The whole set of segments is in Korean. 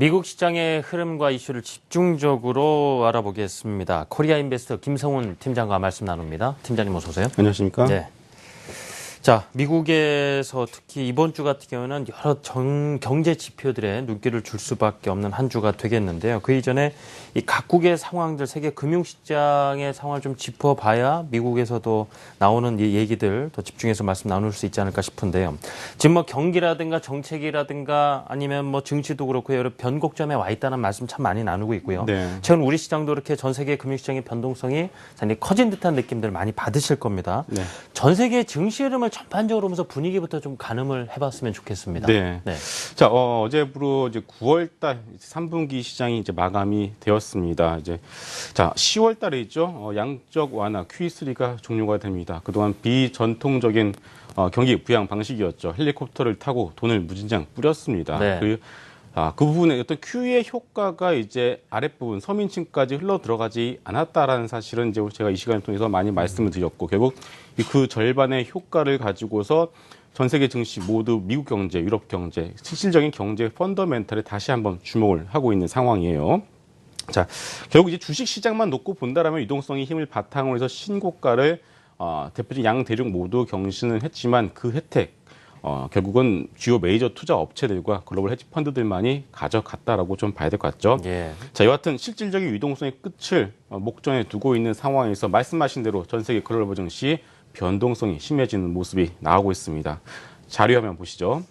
미국 시장의 흐름과 이슈를 집중적으로 알아보겠습니다. 코리아 인베스터 김성훈 팀장과 말씀 나눕니다. 팀장님 어서 오세요. 안녕하십니까? 네. 자, 미국에서 특히 이번 주 같은 경우는 여러 경제 지표들에 눈길을 줄 수밖에 없는 한 주가 되겠는데요. 그 이전에 이 각국의 상황들, 세계 금융시장의 상황을 좀 짚어봐야 미국에서도 나오는 이 얘기들 더 집중해서 말씀 나눌 수 있지 않을까 싶은데요. 지금 뭐 경기라든가 정책이라든가 아니면 뭐 증시도 그렇고 여러 변곡점에 와 있다는 말씀 참 많이 나누고 있고요. 네. 최근 우리 시장도 이렇게 전 세계 금융시장의 변동성이 상당히 커진 듯한 느낌들 많이 받으실 겁니다. 네. 전 세계 증시 흐름을 전반적으로 보면서 분위기부터 좀 가늠을 해봤으면 좋겠습니다. 네. 네. 자, 어제부로 이제 9월달 3분기 시장이 이제 마감이 되었습니다. 자, 10월달에 있죠. 양적 완화 Q3가 종료가 됩니다. 그동안 비전통적인 경기 부양 방식이었죠. 헬리콥터를 타고 돈을 무진장 뿌렸습니다. 네. 그 부분에 어떤 QE의 효과가 이제 아랫부분 서민층까지 흘러 들어가지 않았다라는 사실은 이제 제가 이 시간을 통해서 많이 말씀을 드렸고, 결국 그 절반의 효과를 가지고서 전 세계 증시 모두 미국 경제, 유럽 경제, 실질적인 경제 펀더멘털에 다시 한번 주목을 하고 있는 상황이에요. 자, 결국 이제 주식 시장만 놓고 본다라면 유동성이 힘을 바탕으로 해서 신고가를 대표적인 양 대륙 모두 경신을 했지만 그 혜택 결국은 주요 메이저 투자 업체들과 글로벌 헤지 펀드들만이 가져갔다라고 좀 봐야 될 것 같죠. 예. 자, 여하튼 실질적인 유동성의 끝을 목전에 두고 있는 상황에서 말씀하신 대로 전 세계 글로벌 증시 변동성이 심해지는 모습이 나오고 있습니다. 자료 화면 보시죠.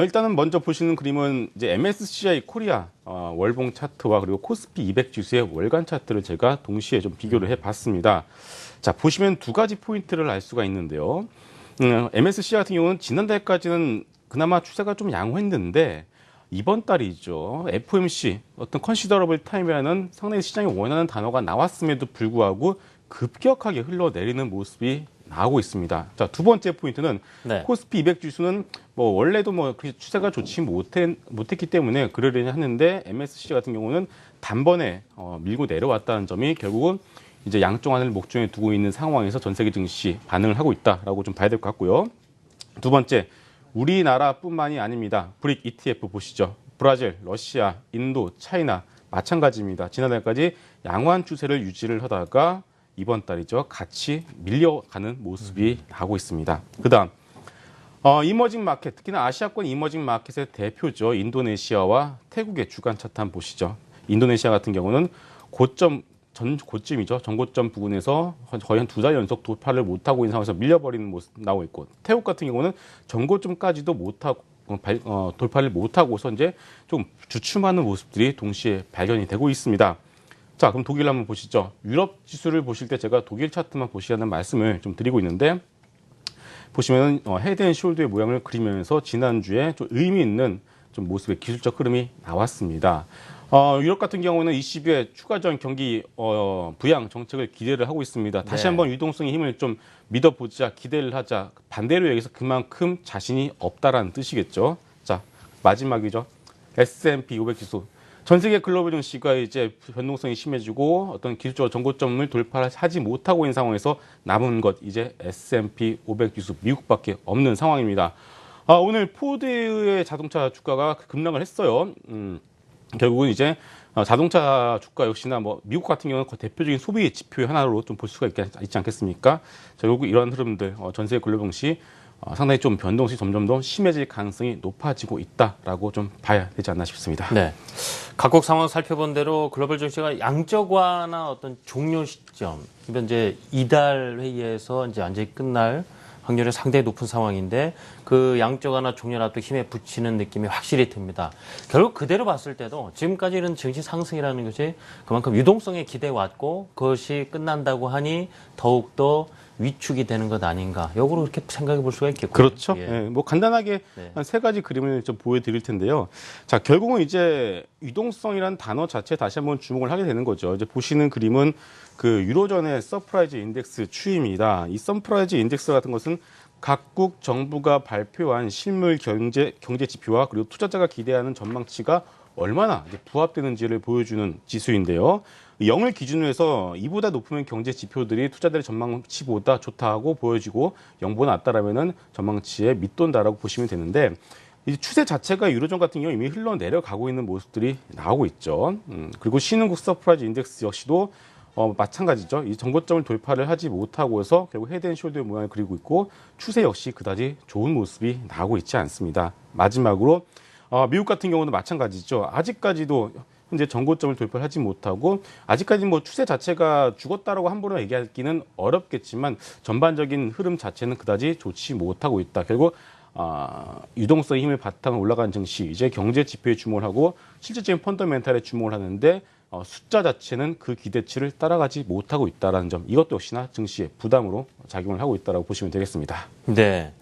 일단은 먼저 보시는 그림은 이제 MSCI 코리아 월봉 차트와 그리고 코스피 200 지수의 월간 차트를 제가 동시에 좀 비교를 해봤습니다. 자, 보시면 두 가지 포인트를 알 수가 있는데요. MSCI 같은 경우는 지난달까지는 그나마 추세가 좀 양호했는데 이번 달이죠. FOMC 어떤 컨시더러블 타임이라는 상당히 시장이 원하는 단어가 나왔음에도 불구하고 급격하게 흘러내리는 모습이 나오고 있습니다. 자, 두 번째 포인트는 네. 코스피 200 지수는 뭐 원래도 뭐 그렇게 추세가 좋지 못했기 때문에 그러려니 하는데 MSCI 같은 경우는 단번에 밀고 내려왔다는 점이 결국은 이제 양쪽안을 목전에 두고 있는 상황에서 전 세계 증시 반응을 하고 있다라고 좀 봐야 될 것 같고요. 두 번째, 우리나라뿐만이 아닙니다. 브릭 ETF 보시죠. 브라질, 러시아, 인도, 차이나 마찬가지입니다. 지난달까지 양호한 추세를 유지를 하다가 이번 달이죠. 같이 밀려가는 모습이 나오고 있습니다. 그다음 이머징 마켓, 특히나 아시아권 이머징 마켓의 대표죠. 인도네시아와 태국의 주간 차트 한번 보시죠. 인도네시아 같은 경우는 고점이죠. 전고점 부근에서 거의 한 2달 연속 돌파를 못하고 있는 상황에서 밀려버리는 모습 나오고 있고, 태국 같은 경우는 전고점까지도 못하고 돌파를 못하고서 이제 좀 주춤하는 모습들이 동시에 발견이 되고 있습니다. 자, 그럼 독일 한번 보시죠. 유럽 지수를 보실 때 제가 독일 차트만 보시라는 말씀을 좀 드리고 있는데, 보시면 헤드앤숄더의 모양을 그리면서 지난주에 좀 의미 있는 좀 모습의 기술적 흐름이 나왔습니다. 유럽 같은 경우는 20일 추가적인 경기 부양 정책을 기대를 하고 있습니다. 다시 네. 한번 유동성의 힘을 좀 믿어보자, 기대를 하자. 반대로 여기서 그만큼 자신이 없다라는 뜻이겠죠. 자, 마지막이죠. S&P 500 지수. 전 세계 글로벌 증시가 이제 변동성이 심해지고 어떤 기술적 전고점을 돌파하지 못하고 있는 상황에서 남은 것 이제 S&P 500 지수 미국밖에 없는 상황입니다. 오늘 포드의 자동차 주가가 급락을 했어요. 결국은 이제 자동차 주가 역시나 뭐 미국 같은 경우는 대표적인 소비 지표의 하나로 좀 볼 수가 있지 않겠습니까? 결국 이러한 흐름들 전 세계 글로벌 증시 상당히 좀 변동성이 점점 더 심해질 가능성이 높아지고 있다라고 좀 봐야 되지 않나 싶습니다. 네. 각국 상황 살펴본 대로 글로벌 증시가 양적 완화 어떤 종료 시점, 현재 이달 회의에서 이제 완전히 끝날 확률이 상당히 높은 상황인데 그 양적 완화 종료나 또 힘에 붙이는 느낌이 확실히 듭니다. 결국 그대로 봤을 때도 지금까지 이런 증시 상승이라는 것이 그만큼 유동성에 기대왔고 그것이 끝난다고 하니 더욱더 위축이 되는 것 아닌가. 역으로 그렇게 생각해 볼 수가 있겠군요. 그렇죠. 예. 예, 뭐 간단하게 네. 한 세 가지 그림을 좀 보여드릴 텐데요. 자, 결국은 이제 유동성이라는 단어 자체에 다시 한번 주목을 하게 되는 거죠. 이제 보시는 그림은 그 유로존의 서프라이즈 인덱스 추이입니다. 이 서프라이즈 인덱스 같은 것은 각국 정부가 발표한 실물 경제 지표와 그리고 투자자가 기대하는 전망치가 얼마나 이제 부합되는지를 보여주는 지수인데요. 0을 기준으로 해서 이보다 높으면 경제 지표들이 투자자의 전망치보다 좋다고 보여지고 0보다 낮다라면은 전망치에 밑돈다라고 보시면 되는데 이 추세 자체가 유로존 같은 경우 이미 흘러내려가고 있는 모습들이 나오고 있죠. 그리고 신흥국 서프라이즈 인덱스 역시도 마찬가지죠. 이 정고점을 돌파를 하지 못하고 해서 결국 헤드앤숄더의 모양을 그리고 있고 추세 역시 그다지 좋은 모습이 나오고 있지 않습니다. 마지막으로 미국 같은 경우는 마찬가지죠. 아직까지도 현재 정고점을 돌파하지 못하고 아직까지 뭐 추세 자체가 죽었다라고 함부로 얘기하기는 어렵겠지만 전반적인 흐름 자체는 그다지 좋지 못하고 있다. 결국 유동성의 힘을 바탕으로 올라간 증시 이제 경제 지표에 주목을 하고 실질적인 펀더멘탈에 주목을 하는데 숫자 자체는 그 기대치를 따라가지 못하고 있다는 점 이것도 역시나 증시의 부담으로 작용을 하고 있다고 보시면 되겠습니다. 네.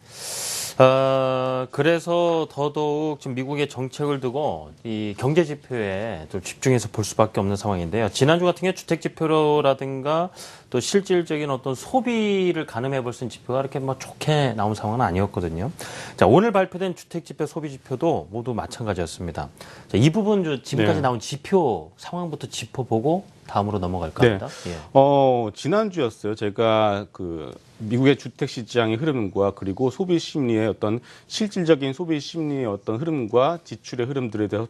그래서 더더욱 지금 미국의 정책을 두고 이 경제 지표에 좀 집중해서 볼 수밖에 없는 상황인데요. 지난주 같은 경우 주택 지표라든가 또 실질적인 어떤 소비를 가늠해 볼 수 있는 지표가 이렇게 뭐 좋게 나온 상황은 아니었거든요. 자, 오늘 발표된 주택 지표, 소비 지표도 모두 마찬가지였습니다. 자, 이 부분 지금까지 네. 나온 지표 상황부터 짚어보고 다음으로 넘어갈까 네. 합니다. 예. 지난주였어요. 제가 미국의 주택 시장의 흐름과 그리고 소비 심리의 어떤 실질적인 소비 심리의 어떤 흐름과 지출의 흐름들에 대해서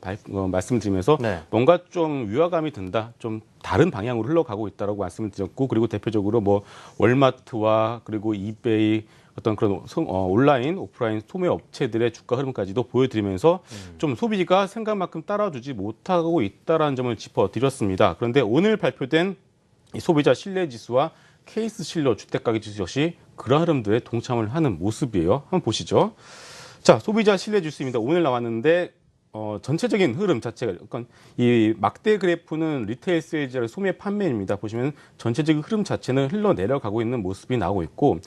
말씀드리면서 네. 뭔가 좀 위화감이 든다. 좀 다른 방향으로 흘러가고 있다라고 말씀을 드렸고 그리고 대표적으로 뭐 월마트와 그리고 이베이 어떤 그런 온라인, 오프라인 소매 업체들의 주가 흐름까지도 보여드리면서 좀 소비가 생각만큼 따라주지 못하고 있다라는 점을 짚어드렸습니다. 그런데 오늘 발표된 이 소비자 신뢰지수와 케이스 신뢰 주택가격지수 역시 그런 흐름들에 동참을 하는 모습이에요. 한번 보시죠. 자, 소비자 신뢰지수입니다. 오늘 나왔는데 전체적인 흐름 자체가 약간 이 막대 그래프는 리테일 세일즈의 소매 판매입니다. 보시면 전체적인 흐름 자체는 흘러내려가고 있는 모습이 나오고 있고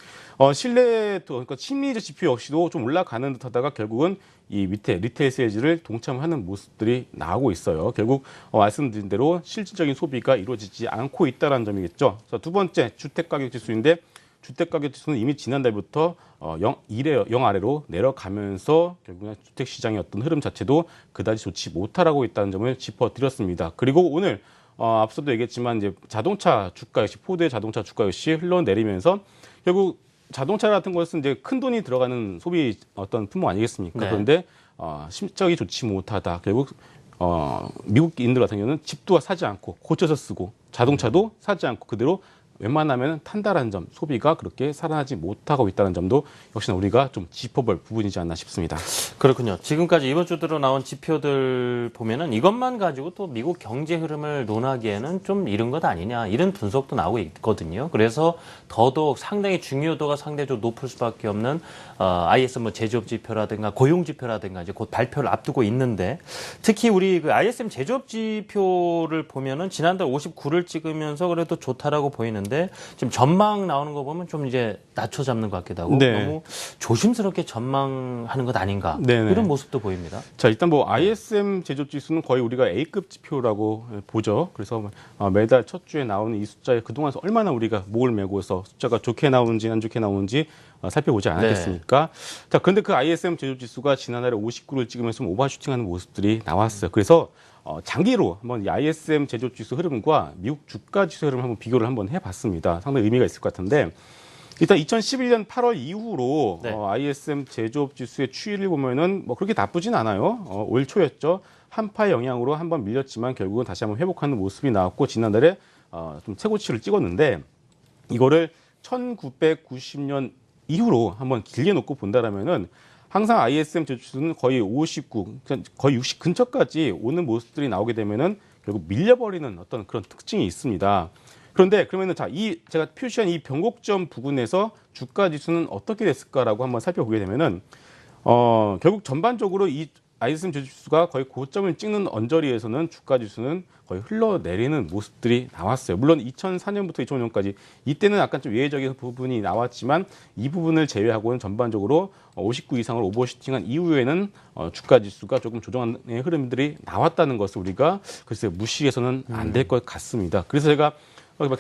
신뢰도 그러니까 심리적 지표 역시도 좀 올라가는 듯하다가 결국은 이 밑에 리테일 세일즈를 동참하는 모습들이 나오고 있어요. 결국 말씀드린 대로 실질적인 소비가 이루어지지 않고 있다는 점이겠죠. 자, 두 번째 주택 가격 지수인데 주택 가격 지수는 이미 지난달부터 0 아래로 내려가면서 결국은 주택 시장의 어떤 흐름 자체도 그다지 좋지 못하고 있다는 점을 짚어드렸습니다. 그리고 오늘 앞서도 얘기했지만 이제 자동차 주가 역시 포드의 자동차 주가 역시 흘러내리면서 결국 자동차 같은 것은 이제 큰 돈이 들어가는 소비 어떤 품목 아니겠습니까? 네. 그런데 실적이 좋지 못하다. 결국 미국인들 같은 경우는 집도 사지 않고 고쳐서 쓰고 자동차도 사지 않고 그대로 웬만하면 탄다라는 점, 소비가 그렇게 살아나지 못하고 있다는 점도 역시나 우리가 좀 짚어볼 부분이지 않나 싶습니다. 그렇군요. 지금까지 이번 주 들어 나온 지표들 보면은 이것만 가지고 또 미국 경제 흐름을 논하기에는 좀 이른 것 아니냐 이런 분석도 나오고 있거든요. 그래서 더더욱 상당히 중요도가 상대적으로 높을 수밖에 없는 ISM 뭐 제조업 지표라든가 고용 지표라든가 이제 곧 발표를 앞두고 있는데 특히 우리 그 ISM 제조업 지표를 보면은 지난달 59를 찍으면서 그래도 좋다라고 보이는데 지금 전망 나오는 거 보면 좀 이제 낮춰 잡는 것 같기도 하고 네. 너무 조심스럽게 전망하는 것 아닌가 네네. 이런 모습도 보입니다. 자, 일단 뭐 ISM 제조업 지수는 거의 우리가 A급 지표라고 보죠. 그래서 매달 첫 주에 나오는 이 숫자에 그동안 얼마나 우리가 목을 메고서 숫자가 좋게 나오는지 안 좋게 나오는지 살펴보지 않았겠습니까? 자, 그런데 그 ISM 제조업 지수가 지난달에 59를 찍으면서 좀 오버슈팅하는 모습들이 나왔어요. 그래서 장기로 한번 이 ISM 제조업 지수 흐름과 미국 주가 지수 흐름을 한번 비교를 한번 해봤습니다. 상당히 의미가 있을 것 같은데 일단 2011년 8월 이후로 네. ISM 제조업 지수의 추이를 보면은 뭐 그렇게 나쁘진 않아요. 올 초였죠. 한파의 영향으로 한번 밀렸지만 결국은 다시 한번 회복하는 모습이 나왔고 지난달에 좀 최고치를 찍었는데 이거를 1990년 이후로 한번 길게 놓고 본다라면은 항상 ISM 제조지수는 거의 59, 거의 60 근처까지 오는 모습들이 나오게 되면은 결국 밀려버리는 어떤 그런 특징이 있습니다. 그런데 그러면은 제가 표시한 이 변곡점 부근에서 주가 지수는 어떻게 됐을까라고 한번 살펴보게 되면은 결국 전반적으로 이 ISM 제조지수가 거의 고점을 찍는 언저리에서는 주가 지수는 거의 흘러내리는 모습들이 나왔어요. 물론 2004년부터 2005년까지 이때는 약간 좀 예외적인 부분이 나왔지만 이 부분을 제외하고는 전반적으로 59 이상을 오버슈팅한 이후에는 주가 지수가 조금 조정하는 흐름들이 나왔다는 것을 우리가 글쎄 무시해서는 안 될 것 같습니다. 그래서 제가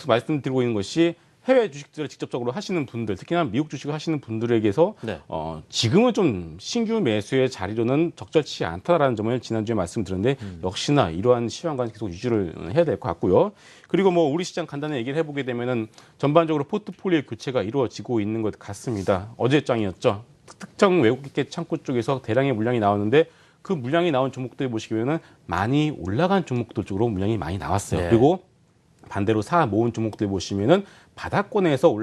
말씀드리고 있는 것이 해외 주식들을 직접적으로 하시는 분들, 특히나 미국 주식을 하시는 분들에게서 네. 지금은 좀 신규 매수의 자리로는 적절치 않다라는 점을 지난주에 말씀드렸는데 역시나 이러한 시황과는 계속 유지를 해야 될 것 같고요. 그리고 뭐 우리 시장 간단히 얘기를 해보게 되면은 전반적으로 포트폴리오 교체가 이루어지고 있는 것 같습니다. 어제 장이었죠. 특정 외국계 창구 쪽에서 대량의 물량이 나왔는데 그 물량이 나온 종목들 보시면은 많이 올라간 종목들 쪽으로 물량이 많이 나왔어요. 네. 그리고 반대로 사 모은 종목들 보시면은 바닥권에서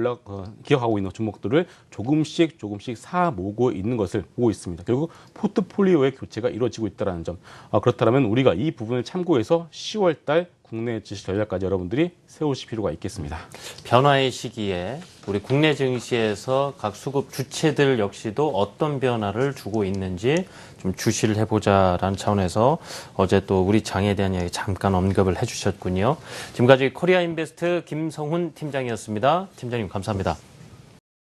기억하고 있는 종목들을 조금씩 사 모으고 있는 것을 보고 있습니다. 결국 포트폴리오의 교체가 이루어지고 있다는 점. 그렇다면 우리가 이 부분을 참고해서 10월달 국내 주식 전략까지 여러분들이 세우실 필요가 있겠습니다. 변화의 시기에 우리 국내 증시에서 각 수급 주체들 역시도 어떤 변화를 주고 있는지 좀 주시를 해보자라는 차원에서 어제 또 우리 장에 대한 이야기 잠깐 언급을 해주셨군요. 지금까지 코리아인베스트 김성훈 팀장이었습니다. 팀장님 감사합니다.